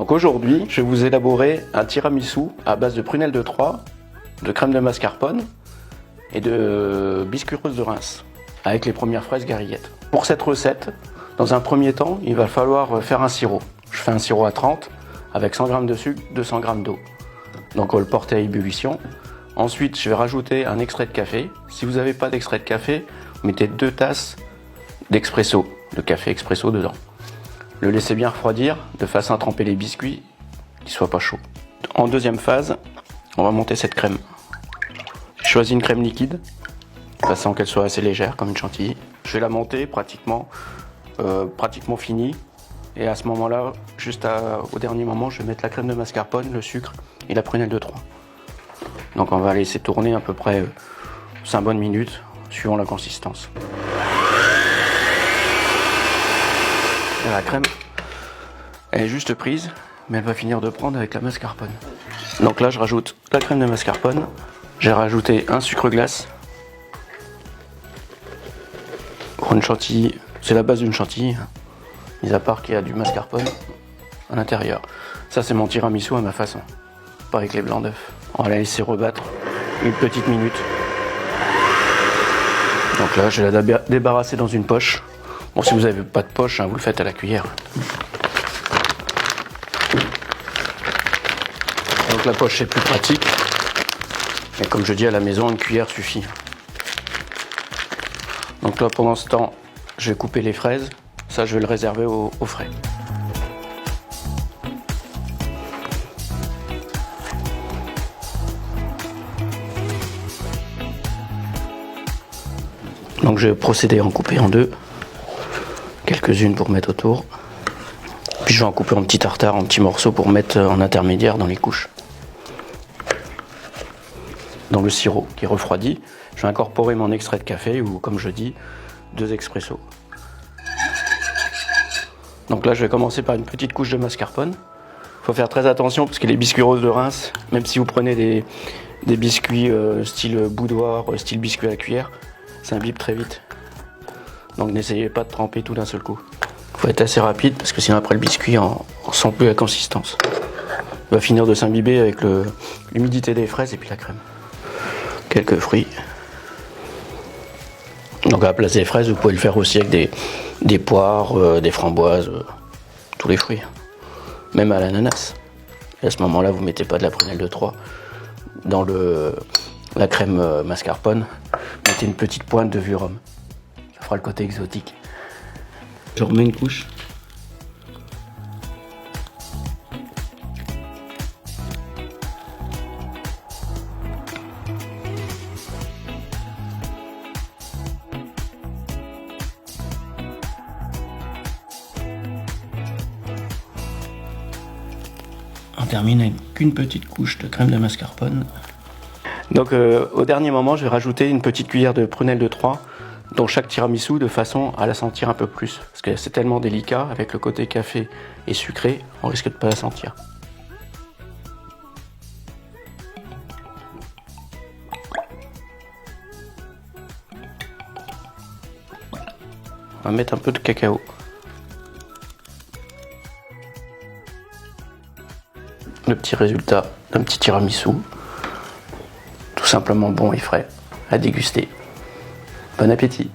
Donc aujourd'hui, je vais vous élaborer un tiramisu à base de prunelle de Troyes, de crème de mascarpone et de biscuits roses de Reims, avec les premières fraises gariguettes. Pour cette recette, dans un premier temps, il va falloir faire un sirop. Je fais un sirop à 30 avec 100 g de sucre, 200 g d'eau. Donc on va le porter à ébullition. Ensuite, je vais rajouter un extrait de café. Si vous n'avez pas d'extrait de café, vous mettez 2 tasses d'expresso, de café expresso dedans. Le laissez bien refroidir de façon à tremper les biscuits, qu'ils ne soient pas chauds. En deuxième phase, on va monter cette crème. J'ai choisi une crème liquide, de façon qu'elle soit assez légère comme une chantilly. Je vais la monter pratiquement finie. Et à ce moment-là, au dernier moment, je vais mettre la crème de mascarpone, le sucre et la prunelle de Troyes. Donc on va laisser tourner à peu près 5 bonnes minutes, suivant la consistance. Et la crème, elle est juste prise, mais elle va finir de prendre avec la mascarpone. Donc là, je rajoute la crème de mascarpone. J'ai rajouté un sucre glace. Pour une chantilly, c'est la base d'une chantilly, mis à part qu'il y a du mascarpone à l'intérieur. Ça, c'est mon tiramisu à ma façon, pas avec les blancs d'œufs. On va la laisser rebattre une petite minute. Donc là, je vais la débarrasser dans une poche. Bon, si vous n'avez pas de poche, vous le faites à la cuillère. Donc la poche, c'est plus pratique. Et comme je dis à la maison, une cuillère suffit. Donc là, pendant ce temps, je vais couper les fraises. Ça, je vais le réserver au frais. Donc je vais procéder à en couper en deux. Quelques-unes pour mettre autour. Puis je vais en couper en petits tartares, en petits morceaux pour mettre en intermédiaire dans les couches. Dans le sirop qui refroidit, je vais incorporer mon extrait de café ou, comme je dis, 2 expressos. Donc là, je vais commencer par une petite couche de mascarpone. Il faut faire très attention parce que les biscuits roses de Reims, même si vous prenez des biscuits style boudoir, style biscuit à la cuillère, ça imbibe très vite. Donc n'essayez pas de tremper tout d'un seul coup. Il faut être assez rapide parce que sinon après le biscuit, on sent plus la consistance. Il va finir de s'imbiber avec l'humidité des fraises et puis la crème. Quelques fruits. Donc à la place des fraises, vous pouvez le faire aussi avec des poires, des framboises, tous les fruits. Même à l'ananas. Et à ce moment-là, vous ne mettez pas de la prunelle de Troyes dans la crème mascarpone. Mettez une petite pointe de vieux rhum. Ça fera le côté exotique. Je remets une couche. On termine avec une petite couche de crème de mascarpone. Donc au dernier moment, je vais rajouter une petite cuillère de prunelle de Troyes dans chaque tiramisu de façon à la sentir un peu plus. Parce que c'est tellement délicat, avec le côté café et sucré, on risque de ne pas la sentir. On va mettre un peu de cacao. Le petit résultat d'un petit tiramisu. Tout simplement bon et frais à déguster. Bon appétit!